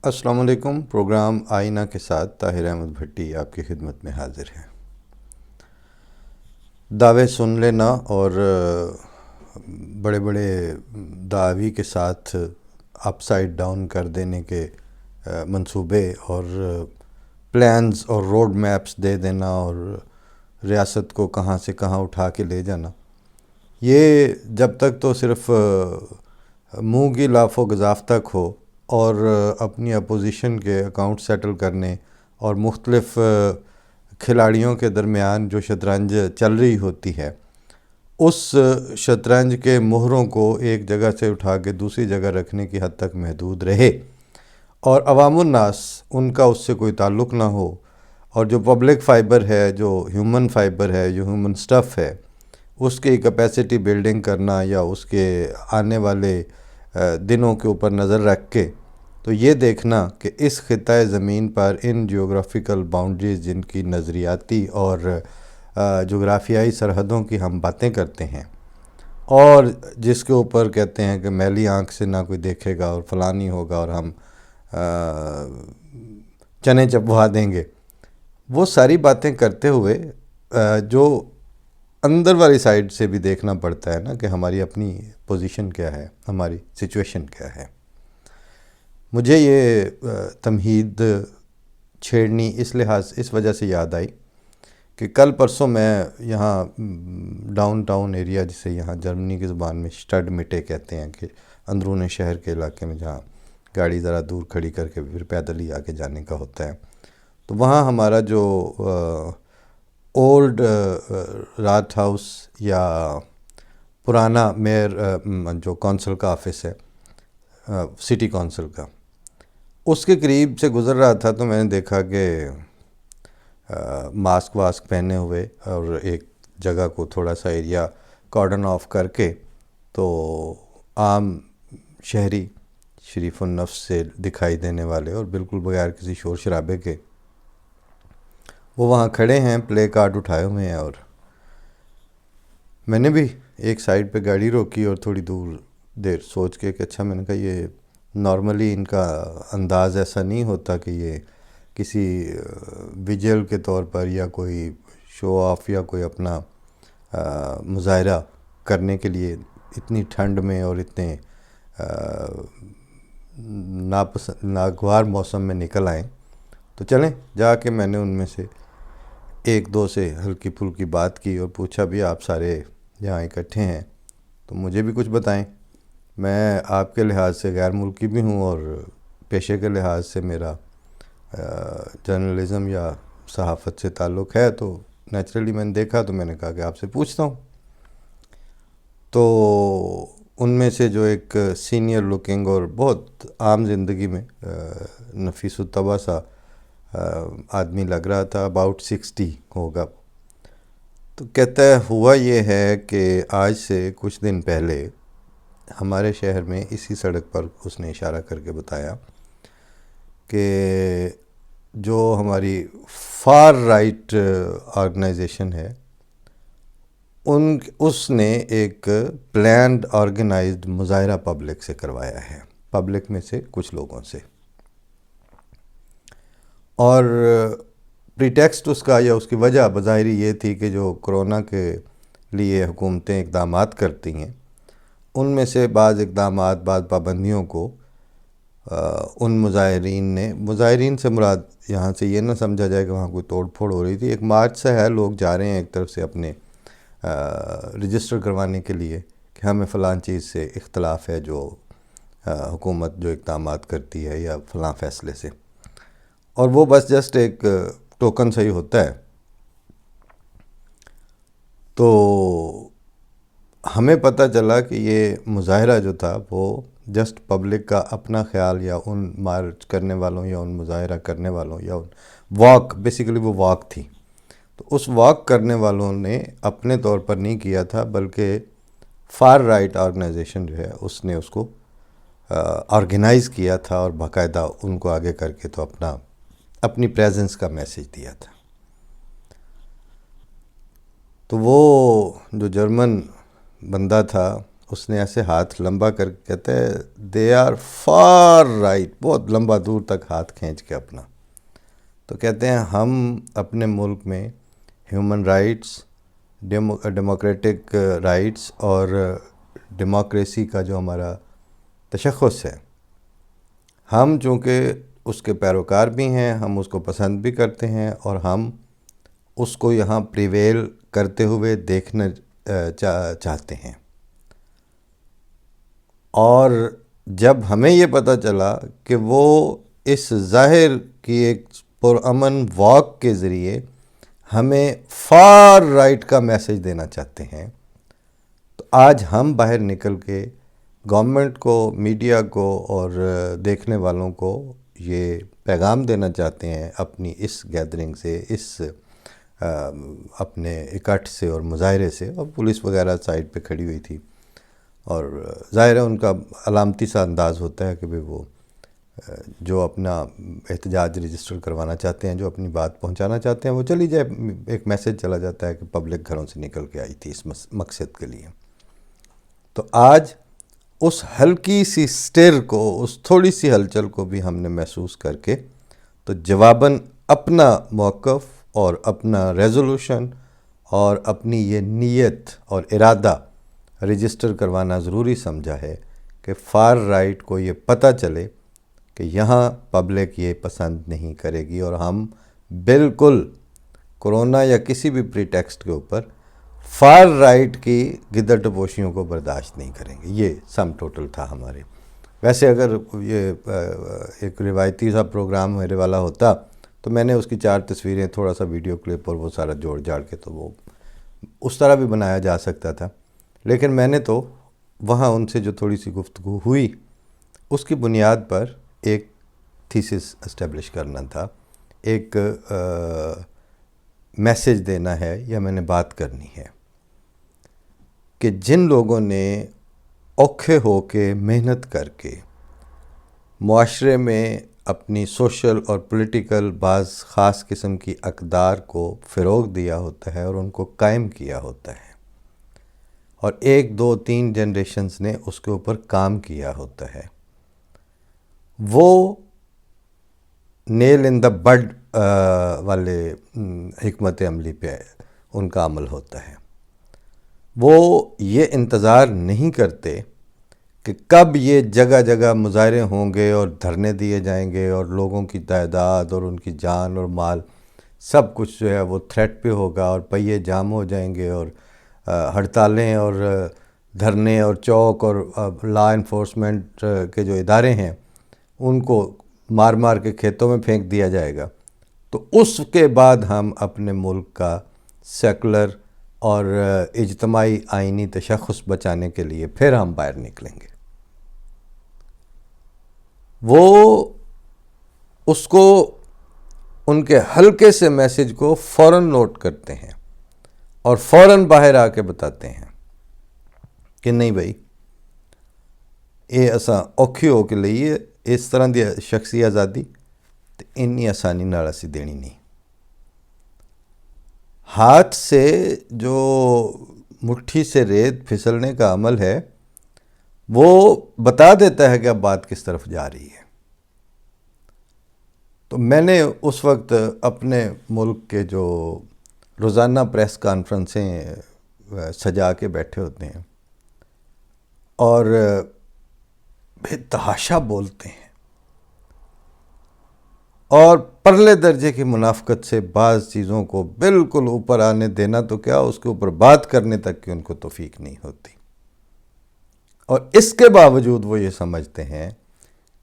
السلام علیکم۔ پروگرام آئینہ کے ساتھ طاہر احمد بھٹی آپ کی خدمت میں حاضر ہیں۔ دعوے سن لینا اور بڑے بڑے دعوی کے ساتھ اپ سائڈ ڈاؤن کر دینے کے منصوبے اور پلانز اور روڈ میپس دے دینا اور ریاست کو کہاں سے کہاں اٹھا کے لے جانا، یہ جب تک تو صرف منہ کی لاف و گزاف تک ہو اور اپنی اپوزیشن کے اکاؤنٹ سیٹل کرنے اور مختلف کھلاڑیوں کے درمیان جو شطرنج چل رہی ہوتی ہے، اس شطرنج کے مہروں کو ایک جگہ سے اٹھا کے دوسری جگہ رکھنے کی حد تک محدود رہے اور عوام الناس ان کا اس سے کوئی تعلق نہ ہو، اور جو پبلک فائبر ہے، جو ہیومن فائبر ہے، جو ہیومن سٹف ہے، اس کی کیپیسٹی بلڈنگ کرنا یا اس کے آنے والے دنوں کے اوپر نظر رکھ کے تو یہ دیکھنا کہ اس خطۂ زمین پر ان جیوگرافیکل باؤنڈریز جن کی نظریاتی اور جغرافیائی سرحدوں کی ہم باتیں کرتے ہیں اور جس کے اوپر کہتے ہیں کہ میلی آنکھ سے نہ کوئی دیکھے گا اور فلاں نہیں ہوگا اور ہم چنے چبوا دیں گے، وہ ساری باتیں کرتے ہوئے جو اندر والی سائڈ سے بھی دیکھنا پڑتا ہے نا کہ ہماری اپنی پوزیشن کیا ہے، ہماری سچویشن کیا ہے۔ مجھے یہ تمہید چھیڑنی اس وجہ سے یاد آئی کہ کل پرسوں میں یہاں ڈاؤن ٹاؤن ایریا، جسے یہاں جرمنی کی زبان میں شٹڈ مٹے کہتے ہیں، کہ اندرون شہر کے علاقے میں جہاں گاڑی ذرا دور کھڑی کر کے پھر پیدل ہی آگے جانے کا ہوتا ہے، تو وہاں ہمارا جو اولڈ رات ہاؤس یا پرانا میئر جو کونسل کا آفس ہے، سٹی کونسل کا، اس کے قریب سے گزر رہا تھا تو میں نے دیکھا کہ ماسک واسک پہنے ہوئے اور ایک جگہ کو تھوڑا سا ایریا کارڈن آف کر کے تو عام شہری شریف النفس سے دکھائی دینے والے اور بالکل بغیر کسی شور شرابے کے وہ وہاں کھڑے ہیں، پلے کارڈ اٹھائے ہوئے ہیں، اور میں نے بھی ایک سائڈ پہ گاڑی روکی اور تھوڑی دیر سوچ کے کہ اچھا، میں نے کہا یہ نارملی ان کا انداز ایسا نہیں ہوتا کہ یہ کسی ویجول کے طور پر یا کوئی شو آف یا کوئی اپنا مظاہرہ کرنے کے لیے اتنی ٹھنڈ میں اور اتنے ناگوار موسم میں نکل آئیں۔ تو چلیں، جا کے میں نے ان میں سے ایک دو سے ہلکی پھلکی بات کی اور پوچھا بھی آپ سارے یہاں اکٹھے ہیں تو مجھے بھی کچھ بتائیں، میں آپ کے لحاظ سے غیر ملکی بھی ہوں اور پیشے کے لحاظ سے میرا جرنلزم یا صحافت سے تعلق ہے، تو نیچرلی میں نے دیکھا تو میں نے کہا کہ آپ سے پوچھتا ہوں۔ تو ان میں سے جو ایک سینئر لکنگ اور بہت عام زندگی میں نفیس الطبع سا آدمی لگ رہا تھا، اباؤٹ 60 ہوگا، تو کہتا ہے ہوا یہ ہے کہ آج سے کچھ دن پہلے ہمارے شہر میں اسی سڑک پر، اس نے اشارہ کر کے بتایا کہ جو ہماری فار رائٹ آرگنائزیشن ہے، اس نے ایک پلانڈ آرگنائزڈ مظاہرہ پبلک سے کروایا ہے، پبلک میں سے کچھ لوگوں سے، اور پریٹیکسٹ اس کا یا اس کی وجہ بظاہری یہ تھی کہ جو کرونا کے لیے حکومتیں اقدامات کرتی ہیں، ان میں سے بعض اقدامات، بعض پابندیوں کو ان مظاہرین سے مراد یہاں سے یہ نہ سمجھا جائے کہ وہاں کوئی توڑ پھوڑ ہو رہی تھی، ایک مارچ سے ہے، لوگ جا رہے ہیں ایک طرف سے اپنے رجسٹر کروانے کے لیے کہ ہمیں فلاں چیز سے اختلاف ہے، جو حکومت جو اقدامات کرتی ہے یا فلاں فیصلے سے، اور وہ بس جسٹ ایک ٹوکن صحیح ہوتا ہے۔ تو ہمیں پتہ چلا کہ یہ مظاہرہ جو تھا وہ جسٹ پبلک کا اپنا خیال یا ان مارچ کرنے والوں یا ان مظاہرہ کرنے والوں یا ان واک، بیسیکلی وہ واک تھی، تو اس واک کرنے والوں نے اپنے طور پر نہیں کیا تھا، بلکہ فار رائٹ آرگنائزیشن جو ہے اس نے اس کو آرگنائز کیا تھا اور باقاعدہ ان کو آگے کر کے تو اپنی پریزنس کا میسیج دیا تھا۔ تو وہ جو جرمن بندہ تھا اس نے ایسے ہاتھ لمبا کر کے کہتا ہے دے آر فار رائٹ، بہت لمبا دور تک ہاتھ کھینچ کے اپنا. تو کہتے ہیں ہم اپنے ملک میں ہیومن رائٹس، ڈیموکریٹک رائٹس اور ڈیموکریسی کا جو ہمارا تشخص ہے، ہم چونکہ اس کے پیروکار بھی ہیں، ہم اس کو پسند بھی کرتے ہیں، اور ہم اس کو یہاں پریویل کرتے ہوئے دیکھنا چاہتے ہیں. اور جب ہمیں یہ پتہ چلا کہ وہ اس ظاہر کی ایک پرامن واک کے ذریعے ہمیں فار رائٹ کا میسج دینا چاہتے ہیں، تو آج ہم باہر نکل کے گورنمنٹ کو، میڈیا کو اور دیکھنے والوں کو یہ پیغام دینا چاہتے ہیں اپنی اس گیدرنگ سے، اس اپنے اکٹھ سے اور مظاہرے سے. اور پولیس وغیرہ سائڈ پہ کھڑی ہوئی تھی، اور ظاہر ہے ان کا علامتی سا انداز ہوتا ہے کہ وہ جو اپنا احتجاج رجسٹر کروانا چاہتے ہیں، جو اپنی بات پہنچانا چاہتے ہیں، وہ چلی جائے. ایک میسج چلا جاتا ہے کہ پبلک گھروں سے نکل کے آئی تھی اس مقصد کے لیے. تو آج اس ہلکی سی سٹر کو، اس تھوڑی سی ہلچل کو بھی ہم نے محسوس کر کے تو جواباً اپنا موقف اور اپنا ریزولوشن اور اپنی یہ نیت اور ارادہ رجسٹر کروانا ضروری سمجھا ہے کہ فار رائٹ کو یہ پتہ چلے کہ یہاں پبلک یہ پسند نہیں کرے گی، اور ہم بالکل کرونا یا کسی بھی پری ٹیکسٹ کے اوپر فار رائٹ کی گدر ٹپوشیوں کو برداشت نہیں کریں گے. یہ سم ٹوٹل تھا ہمارے. ویسے اگر یہ ایک روایتی سا پروگرام میرے والا ہوتا تو میں نے اس کی 4 تصویریں، تھوڑا سا ویڈیو کلپ اور وہ سارا جوڑ جاڑ کے تو وہ اس طرح بھی بنایا جا سکتا تھا. لیکن میں نے تو وہاں ان سے جو تھوڑی سی گفتگو ہوئی اس کی بنیاد پر ایک تھیسس اسٹیبلش کرنا تھا، ایک میسج دینا ہے، یا میں نے بات کرنی ہے کہ جن لوگوں نے اوکھے ہو کے محنت کر کے معاشرے میں اپنی سوشل اور پولیٹیکل بعض خاص قسم کی اقدار کو فروغ دیا ہوتا ہے اور ان کو قائم کیا ہوتا ہے، اور 1 2 3 جنریشنز نے اس کے اوپر کام کیا ہوتا ہے، وہ نیل ان دا بڈ والے حکمت عملی پہ ان کا عمل ہوتا ہے. وہ یہ انتظار نہیں کرتے کہ کب یہ جگہ جگہ مظاہرے ہوں گے اور دھرنے دیے جائیں گے اور لوگوں کی تعداد اور ان کی جان اور مال سب کچھ جو ہے وہ تھریٹ پہ ہوگا، اور پہیے جام ہو جائیں گے، اور ہڑتالیں اور دھرنے اور چوک اور لا انفورسمنٹ کے جو ادارے ہیں ان کو مار مار کے کھیتوں میں پھینک دیا جائے گا. تو اس کے بعد ہم اپنے ملک کا سیکولر اور اجتماعی آئینی تشخص بچانے کے لیے پھر ہم باہر نکلیں گے. وہ اس کو، ان کے ہلکے سے میسج کو فوراً نوٹ کرتے ہیں اور فوراً باہر آ کے بتاتے ہیں کہ نہیں بھائی یہ اساں اوکھی ہو کے لئیے، اس طرح دی شخصی آزادی تو انی آسانی نال اسی دینی نہیں. ہاتھ سے جو مٹھی سے ریت پھسلنے کا عمل ہے وہ بتا دیتا ہے کہ اب بات کس طرف جا رہی ہے. تو میں نے اس وقت اپنے ملک کے جو روزانہ پریس کانفرنسیں سجا کے بیٹھے ہوتے ہیں اور بے تحاشا بولتے ہیں اور پرلے درجے کی منافقت سے بعض چیزوں کو بالکل اوپر آنے دینا تو کیا، اس کے اوپر بات کرنے تک کی ان کو توفیق نہیں ہوتی، اور اس کے باوجود وہ یہ سمجھتے ہیں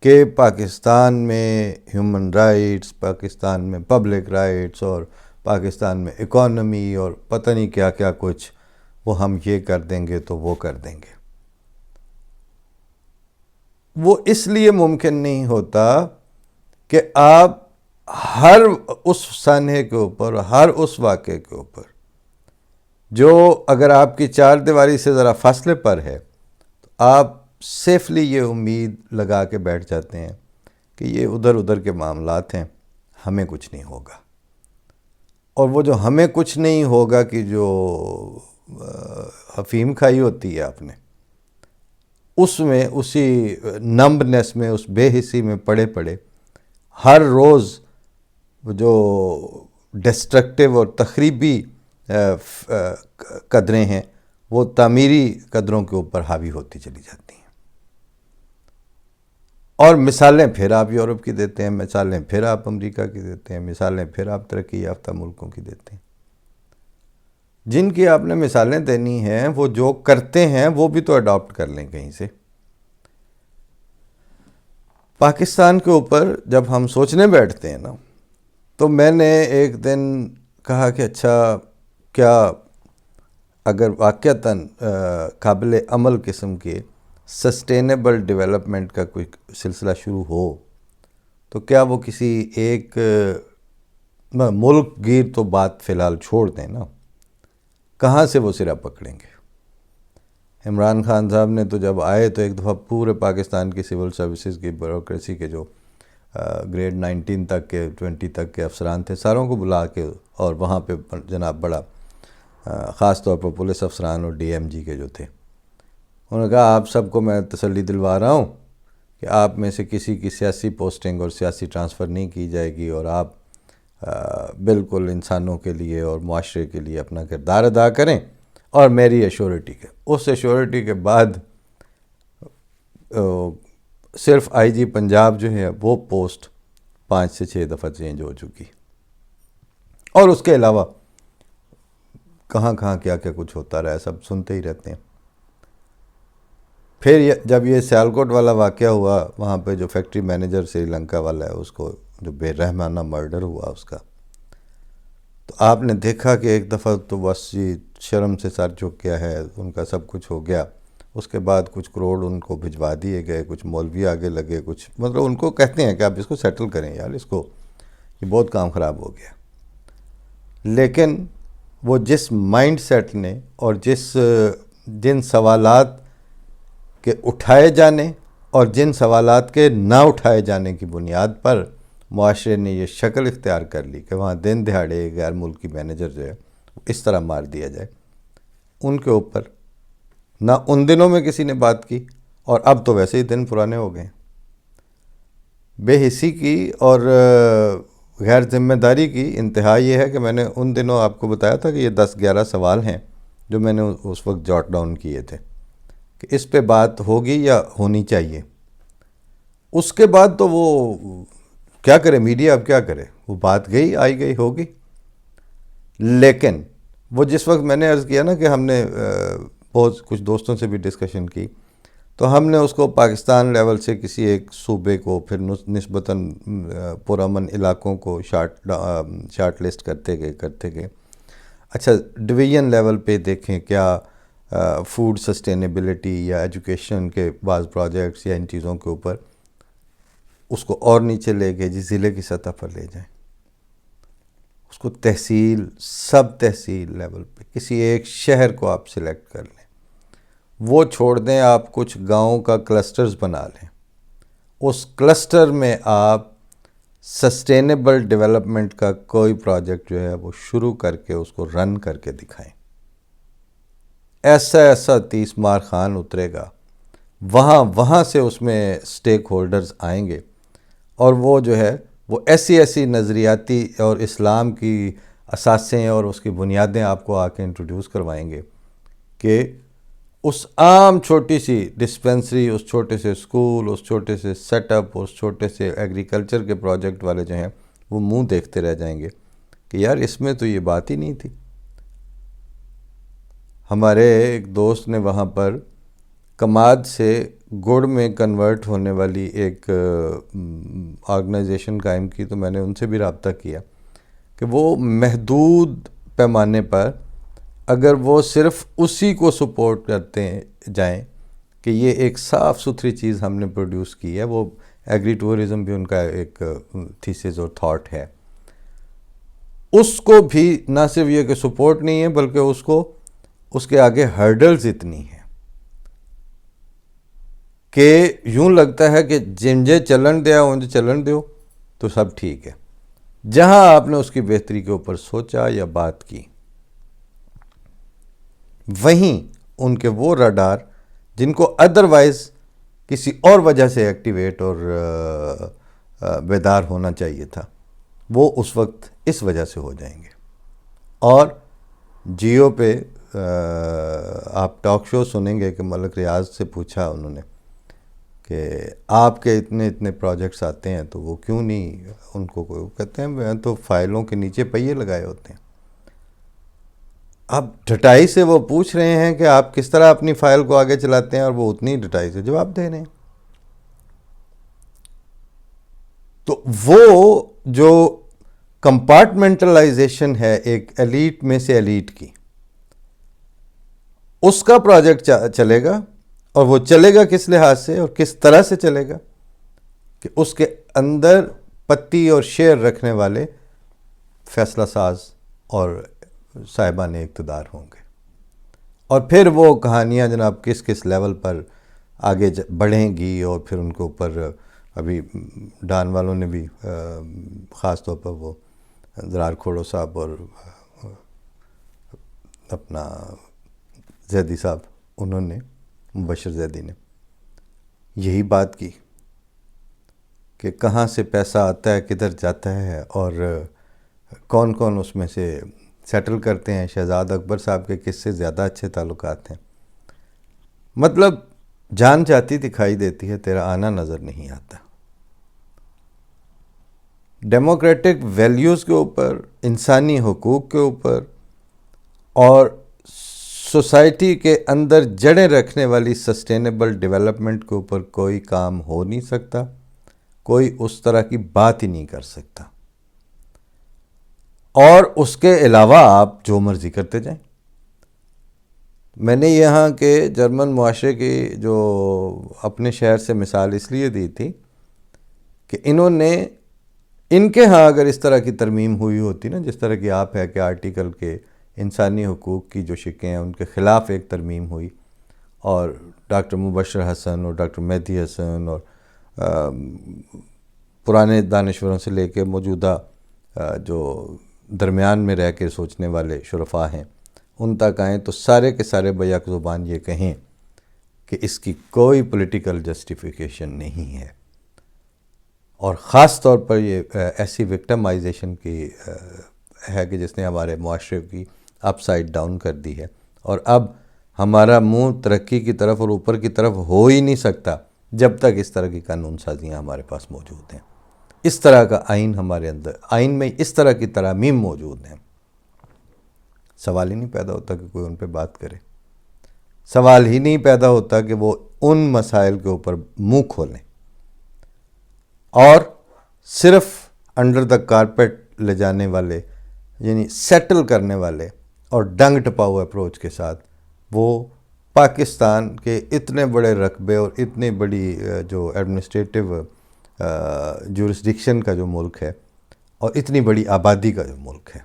کہ پاکستان میں ہیومن رائٹس، پاکستان میں پبلک رائٹس اور پاکستان میں اکانومی اور پتہ نہیں کیا کیا کچھ، وہ ہم یہ کر دیں گے تو وہ کر دیں گے. وہ اس لیے ممکن نہیں ہوتا کہ آپ ہر اس سانحے کے اوپر، ہر اس واقعے کے اوپر جو اگر آپ کی 4 دیواری سے ذرا فاصلے پر ہے تو آپ سیفلی یہ امید لگا کے بیٹھ جاتے ہیں کہ یہ ادھر ادھر کے معاملات ہیں، ہمیں کچھ نہیں ہوگا. اور وہ جو ہمیں کچھ نہیں ہوگا کہ جو افیم کھائی ہوتی ہے آپ نے، اس میں اسی نمبنس میں اس بے حسی میں پڑے پڑے ہر روز جو ڈسٹرکٹیو اور تخریبی قدریں ہیں وہ تعمیری قدروں کے اوپر حاوی ہوتی چلی جاتی ہیں. اور مثالیں پھر آپ یورپ کی دیتے ہیں، مثالیں پھر آپ امریکہ کی دیتے ہیں، مثالیں پھر آپ ترقی یافتہ ملکوں کی دیتے ہیں. جن کی آپ نے مثالیں دینی ہیں وہ جو کرتے ہیں وہ بھی تو اڈاپٹ کر لیں کہیں سے. پاکستان کے اوپر جب ہم سوچنے بیٹھتے ہیں نا تو میں نے ایک دن کہا کہ اچھا کیا اگر واقعتاً قابل عمل قسم کے سسٹینیبل ڈیولپمنٹ کا کوئی سلسلہ شروع ہو تو کیا وہ کسی ایک ملک گیر تو بات فی الحال چھوڑ دیں نا، کہاں سے وہ سرا پکڑیں گے؟ عمران خان صاحب نے تو جب آئے تو ایک دفعہ پورے پاکستان کی سول سروسز کی بیوروکریسی کے جو گریڈ 19 تک کے 20 تک کے افسران تھے ساروں کو بلا کے، اور وہاں پہ جناب بڑا خاص طور پر پولیس افسران اور ڈی ایم جی کے جو تھے، انہوں نے کہا آپ سب کو میں تسلی دلوا رہا ہوں کہ آپ میں سے کسی کی سیاسی پوسٹنگ اور سیاسی ٹرانسفر نہیں کی جائے گی، اور آپ بالکل انسانوں کے لیے اور معاشرے کے لیے اپنا کردار ادا کریں، اور میری ایشورٹی کے اس ایشورٹی کے بعد صرف آئی جی پنجاب جو ہے وہ پوسٹ 5 سے 6 دفعہ چینج ہو چکی، اور اس کے علاوہ کہاں کہاں کیا کیا کچھ ہوتا رہا ہے سب سنتے ہی رہتے ہیں. پھر جب یہ سیالکوٹ والا واقعہ ہوا، وہاں پہ جو فیکٹری مینیجر سری لنکا والا ہے اس کو جو بے رحمانہ مرڈر ہوا اس کا، تو آپ نے دیکھا کہ ایک دفعہ تو بس شرم سے سر جھک گیا ہے، ان کا سب کچھ ہو گیا. اس کے بعد کچھ کروڑ ان کو بھجوا دیے گئے، کچھ مولوی آگے لگے، کچھ مطلب ان کو کہتے ہیں کہ آپ اس کو سیٹل کریں یار، اس کو یہ بہت کام خراب ہو گیا. لیکن وہ جس مائنڈ سیٹ نے اور جن سوالات کے اٹھائے جانے اور جن سوالات کے نہ اٹھائے جانے کی بنیاد پر معاشرے نے یہ شکل اختیار کر لی کہ وہاں دن دہاڑے غیر ملکی مینیجر جو ہے اس طرح مار دیا جائے، ان کے اوپر نہ ان دنوں میں کسی نے بات کی، اور اب تو ویسے ہی دن پرانے ہو گئے. بے حسی کی اور غیر ذمہ داری کی انتہا یہ ہے کہ میں نے ان دنوں آپ کو بتایا تھا کہ یہ 10-11 سوال ہیں جو میں نے اس وقت جاٹ ڈاؤن کیے تھے کہ اس پہ بات ہوگی یا ہونی چاہیے. اس کے بعد تو وہ کیا کرے میڈیا، اب کیا کرے، وہ بات گئی آئی گئی ہوگی. لیکن وہ جس وقت میں نے عرض کیا نا کہ ہم نے بہت کچھ دوستوں سے بھی ڈسکشن کی، تو ہم نے اس کو پاکستان لیول سے کسی ایک صوبے کو، پھر نسبتاً پرامن علاقوں کو شارٹ لسٹ کرتے گئے. اچھا ڈویژن لیول پہ دیکھیں کیا فوڈ سسٹینیبلٹی یا ایجوکیشن کے بعض پروجیکٹس یا ان چیزوں کے اوپر اس کو اور نیچے لے گئے، ضلع کی سطح پر لے جائیں، اس کو تحصیل، سب تحصیل لیول پہ کسی ایک شہر کو آپ سلیکٹ کر لیں، وہ چھوڑ دیں، آپ کچھ گاؤں کا کلسٹرز بنا لیں، اس کلسٹر میں آپ سسٹینیبل ڈیولپمنٹ کا کوئی پروجیکٹ جو ہے وہ شروع کر کے اس کو رن کر کے دکھائیں. ایسا 30 مار خان اترے گا، وہاں سے اس میں سٹیک ہولڈرز آئیں گے، اور وہ جو ہے وہ ایسی نظریاتی اور اسلام کی اساسیں اور اس کی بنیادیں آپ کو آ کے انٹروڈیوس کروائیں گے کہ اس عام چھوٹی سی ڈسپنسری، اس چھوٹے سے اسکول، اس چھوٹے سے سیٹ اپ، اس چھوٹے سے ایگریکلچر کے پروجیکٹ والے جو ہیں وہ منہ دیکھتے رہ جائیں گے کہ یار اس میں تو یہ بات ہی نہیں تھی. ہمارے ایک دوست نے وہاں پر کماد سے گڑ میں کنورٹ ہونے والی ایک آرگنائزیشن قائم کی، تو میں نے ان سے بھی رابطہ کیا کہ وہ محدود پیمانے پر اگر وہ صرف اسی کو سپورٹ کرتے جائیں کہ یہ ایک صاف ستھری چیز ہم نے پروڈیوس کی ہے، وہ ایگری ٹورزم بھی ان کا ایک تھیسس اور تھاٹ ہے، اس کو بھی نہ صرف یہ کہ سپورٹ نہیں ہے بلکہ اس کے آگے ہرڈلز اتنی ہیں کہ یوں لگتا ہے کہ جنجے چلن دیا انجے چلن دیو تو سب ٹھیک ہے. جہاں آپ نے اس کی بہتری کے اوپر سوچا یا بات کی، وہیں ان کے وہ رڈار جن کو ادروائز کسی اور وجہ سے ایکٹیویٹ اور بیدار ہونا چاہیے تھا، وہ اس وقت اس وجہ سے ہو جائیں گے۔ اور جیو پہ آپ ٹاک شو سنیں گے کہ ملک ریاض سے پوچھا انہوں نے کہ آپ کے اتنے پروجیکٹس آتے ہیں تو وہ کیوں نہیں ان کو کوئی، کہتے ہیں میں تو فائلوں کے نیچے پہیے لگائے ہوتے ہیں۔ اب ڈٹائی سے وہ پوچھ رہے ہیں کہ آپ کس طرح اپنی فائل کو آگے چلاتے ہیں، اور وہ اتنی ڈٹائی سے جواب دے رہے ہیں۔ تو وہ جو کمپارٹمنٹلائزیشن ہے ایک ایلیٹ میں سے ایلیٹ کی، اس کا پروجیکٹ چلے گا، اور وہ چلے گا کس لحاظ سے اور کس طرح سے چلے گا کہ اس کے اندر پتی اور شیر رکھنے والے فیصلہ ساز اور صاحبان اقتدار ہوں گے، اور پھر وہ کہانیاں جناب کس کس لیول پر آگے بڑھیں گی، اور پھر ان کے اوپر ابھی ڈان والوں نے بھی خاص طور پر وہ درار کھوڑو صاحب اور اپنا زیدی صاحب، انہوں نے مبشر زیدی نے یہی بات کی کہ کہاں سے پیسہ آتا ہے، کدھر جاتا ہے، اور کون کون اس میں سے سیٹل کرتے ہیں۔ شہزاد اکبر صاحب کے کس سے زیادہ اچھے تعلقات ہیں۔ مطلب جان جاتی دکھائی دیتی ہے، تیرا آنا نظر نہیں آتا۔ ڈیموکریٹک ویلیوز کے اوپر، انسانی حقوق کے اوپر، اور سوسائٹی کے اندر جڑیں رکھنے والی سسٹینیبل ڈیولپمنٹ کے اوپر کوئی کام ہو نہیں سکتا، کوئی اس طرح کی بات ہی نہیں کر سکتا، اور اس کے علاوہ آپ جو مرضی کرتے جائیں۔ میں نے یہاں کے جرمن معاشرے کی جو اپنے شہر سے مثال اس لیے دی تھی کہ انہوں نے، ان کے ہاں اگر اس طرح کی ترمیم ہوئی ہوتی نا، جس طرح کی آپ ہے کہ آرٹیکل کے انسانی حقوق کی جو شقیں ہیں ان کے خلاف ایک ترمیم ہوئی، اور ڈاکٹر مبشر حسن اور ڈاکٹر مہدی حسن اور پرانے دانشوروں سے لے کے موجودہ جو درمیان میں رہ کے سوچنے والے شرفاء ہیں ان تک آئیں، تو سارے کے سارے بیک زبان یہ کہیں کہ اس کی کوئی پولیٹیکل جسٹیفیکیشن نہیں ہے، اور خاص طور پر یہ ایسی وکٹمائزیشن کی ہے کہ جس نے ہمارے معاشرے کی اپ سائڈ ڈاؤن کر دی ہے، اور اب ہمارا منہ ترقی کی طرف اور اوپر کی طرف ہو ہی نہیں سکتا جب تک اس طرح کی قانون سازیاں ہمارے پاس موجود ہیں، اس طرح کا آئین ہمارے اندر، آئین میں اس طرح کی ترامیم موجود ہیں۔ سوال ہی نہیں پیدا ہوتا کہ کوئی ان پہ بات کرے، سوال ہی نہیں پیدا ہوتا کہ وہ ان مسائل کے اوپر منہ کھولیں، اور صرف انڈر دا کارپیٹ لے جانے والے، یعنی سیٹل کرنے والے اور ڈنگ ٹپاؤ اپروچ کے ساتھ وہ پاکستان کے اتنے بڑے رقبے اور اتنی بڑی جو ایڈمنسٹریٹو جورسڈکشن کا جو ملک ہے اور اتنی بڑی آبادی کا جو ملک ہے،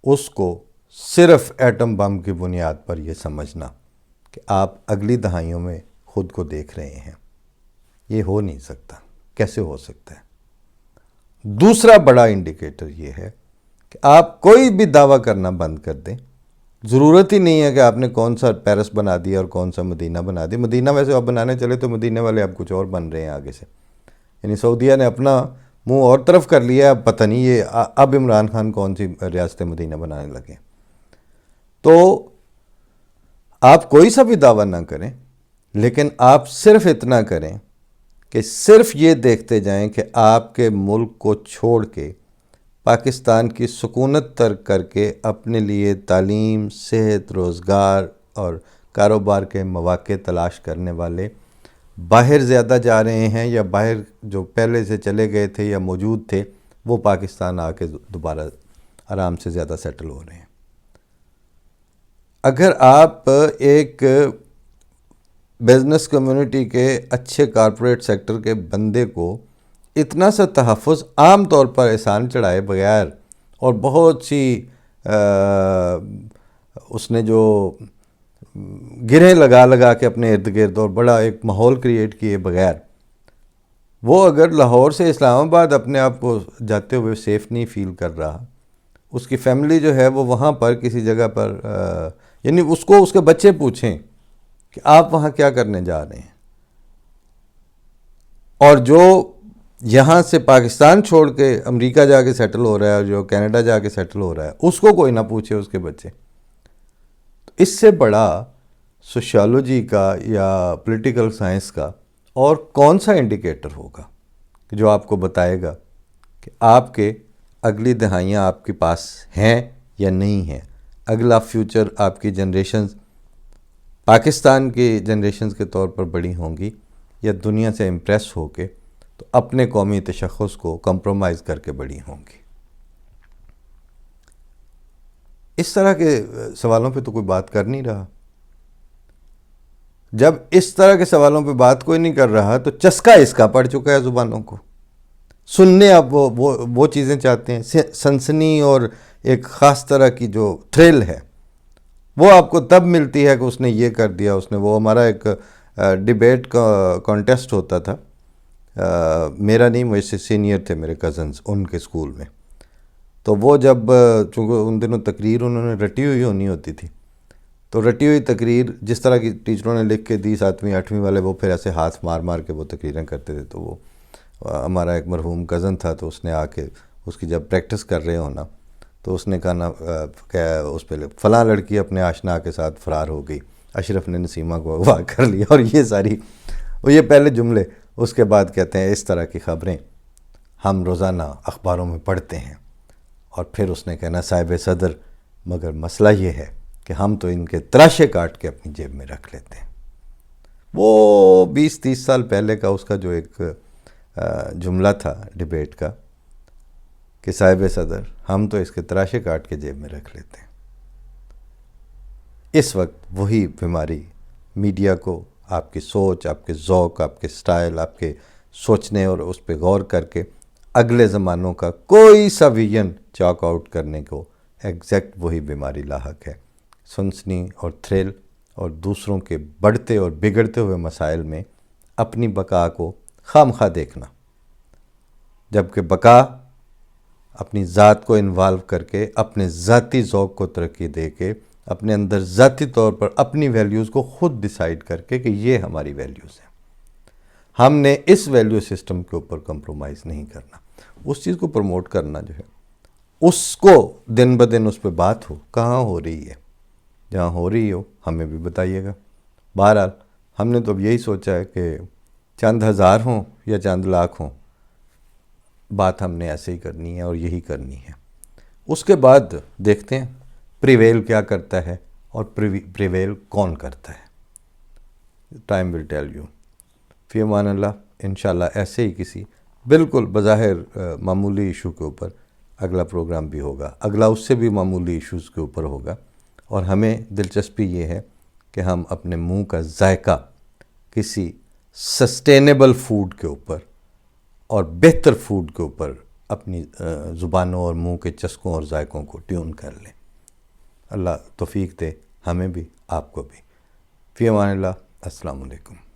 اس کو صرف ایٹم بم کی بنیاد پر یہ سمجھنا کہ آپ اگلی دہائیوں میں خود کو دیکھ رہے ہیں، یہ ہو نہیں سکتا۔ کیسے ہو سکتا ہے؟ دوسرا بڑا انڈیکیٹر یہ ہے کہ آپ کوئی بھی دعویٰ کرنا بند کر دیں۔ ضرورت ہی نہیں ہے کہ آپ نے کون سا پیرس بنا دیا اور کون سا مدینہ بنا دیا۔ مدینہ ویسے آپ بنانے چلے تو مدینہ والے اب کچھ اور بن رہے ہیں آگے سے، یعنی سعودیہ نے اپنا منہ اور طرف کر لیا ہے، اب پتہ نہیں یہ اب عمران خان کون سی ریاست مدینہ بنانے لگے۔ تو آپ کوئی سا بھی دعویٰ نہ کریں، لیکن آپ صرف اتنا کریں کہ صرف یہ دیکھتے جائیں کہ آپ کے ملک کو چھوڑ کے پاکستان کی سکونت ترک کر کے اپنے لیے تعلیم، صحت، روزگار اور کاروبار کے مواقع تلاش کرنے والے باہر زیادہ جا رہے ہیں، یا باہر جو پہلے سے چلے گئے تھے یا موجود تھے وہ پاکستان آ کے دوبارہ آرام سے زیادہ سیٹل ہو رہے ہیں۔ اگر آپ ایک بزنس کمیونٹی کے اچھے کارپوریٹ سیکٹر کے بندے کو اتنا سا تحفظ عام طور پر احسان چڑھائے بغیر، اور بہت سی اس نے جو گرہیں لگا کے اپنے ارد گرد اور بڑا ایک ماحول کریٹ کیے بغیر، وہ اگر لاہور سے اسلام آباد اپنے آپ کو جاتے ہوئے سیف نہیں فیل کر رہا، اس کی فیملی جو ہے وہ وہاں پر کسی جگہ پر، یعنی اس کو اس کے بچے پوچھیں کہ آپ وہاں کیا کرنے جا رہے ہیں، اور جو یہاں سے پاکستان چھوڑ کے امریکہ جا کے سیٹل ہو رہا ہے، جو کینیڈا جا کے سیٹل ہو رہا ہے، اس کو کوئی نہ پوچھے اس کے بچے. تو اس سے بڑا سوشیالوجی کا یا پولیٹیکل سائنس کا اور کون سا انڈیکیٹر ہوگا کہ جو آپ کو بتائے گا کہ آپ کے اگلی دہائیاں آپ کے پاس ہیں یا نہیں ہیں، اگلا فیوچر آپ کی جنریشنز پاکستان کی جنریشنز کے طور پر بڑی ہوں گی یا دنیا سے امپریس ہو کے تو اپنے قومی تشخص کو کمپرومائز کر کے بڑی ہوں گی. اس طرح کے سوالوں پہ تو کوئی بات کر نہیں رہا. جب اس طرح کے سوالوں پہ بات کوئی نہیں کر رہا تو چسکا اس کا پڑ چکا ہے زبانوں کو. سننے اب وہ چیزیں چاہتے ہیں، سنسنی اور ایک خاص طرح کی جو تھرل ہے وہ آپ کو تب ملتی ہے کہ اس نے یہ کر دیا، اس نے وہ. ہمارا ایک ڈیبیٹ کا کانٹیسٹ ہوتا تھا، میرا نہیں، مجھ سے سینئر تھے میرے کزنز ان کے اسکول میں. تو وہ جب چونکہ ان دنوں تقریر انہوں نے رٹی ہوئی ہونی ہوتی تھی، تو رٹی ہوئی تقریر جس طرح کی ٹیچروں نے لکھ کے دی 7ویں 8ویں والے، وہ پھر ایسے ہاتھ مار مار کے وہ تقریریں کرتے تھے. تو وہ ہمارا ایک مرحوم کزن تھا، تو اس نے آ کے اس کی جب پریکٹس کر رہے ہونا تو اس نے کہا نا کہ اس پہ فلاں لڑکی اپنے آشنا کے ساتھ فرار ہو گئی، اشرف نے نسیمہ کو اغوا کر لیا، اور یہ ساری یہ پہلے جملے. اس کے بعد کہتے ہیں اس طرح کی خبریں ہم روزانہ اخباروں میں پڑھتے ہیں. اور پھر اس نے کہنا صاحب صدر مگر مسئلہ یہ ہے کہ ہم تو ان کے تراشے کاٹ کے اپنی جیب میں رکھ لیتے ہیں. وہ 20-30 سال پہلے کا اس کا جو ایک جملہ تھا ڈیبیٹ کا کہ صاحب صدر ہم تو اس کے تراشے کاٹ کے جیب میں رکھ لیتے ہیں. اس وقت وہی بیماری میڈیا کو آپ کی سوچ، آپ کے ذوق، آپ کے سٹائل، آپ کے سوچنے اور اس پہ غور کر کے اگلے زمانوں کا کوئی سا ویژن چاک آؤٹ کرنے کو ایگزیکٹ وہی بیماری لاحق ہے. سنسنی اور تھرل اور دوسروں کے بڑھتے اور بگڑتے ہوئے مسائل میں اپنی بقا کو خام خواہ دیکھنا، جبکہ بقا اپنی ذات کو انوالو کر کے، اپنے ذاتی ذوق کو ترقی دے کے، اپنے اندر ذاتی طور پر اپنی ویلیوز کو خود ڈیسائیڈ کر کے کہ یہ ہماری ویلیوز ہیں، ہم نے اس ویلیو سسٹم کے اوپر کمپرومائز نہیں کرنا. اس چیز کو پروموٹ کرنا جو ہے، اس کو دن بدن اس پہ بات ہو، کہاں ہو رہی ہے، جہاں ہو رہی ہو ہمیں بھی بتائیے گا. بہرحال ہم نے تو اب یہی سوچا ہے کہ چند ہزار ہوں یا چند لاکھ ہوں، بات ہم نے ایسے ہی کرنی ہے اور یہی کرنی ہے. اس کے بعد دیکھتے ہیں پریویل کیا کرتا ہے اور پریویل کون کرتا ہے. Time will tell you. فی امان اللہ. انشاءاللہ ایسے ہی کسی بالکل بظاہر معمولی ایشو کے اوپر اگلا پروگرام بھی ہوگا، اگلا اس سے بھی معمولی ایشوز کے اوپر ہوگا. اور ہمیں دلچسپی یہ ہے کہ ہم اپنے منہ کا ذائقہ کسی سسٹینیبل فوڈ کے اوپر اور بہتر فوڈ کے اوپر اپنی زبانوں اور منہ کے چسکوں اور ذائقوں کو ٹیون کر لیں. اللہ توفیق دے ہمیں بھی، آپ کو بھی. فی امان اللہ. السلام علیکم.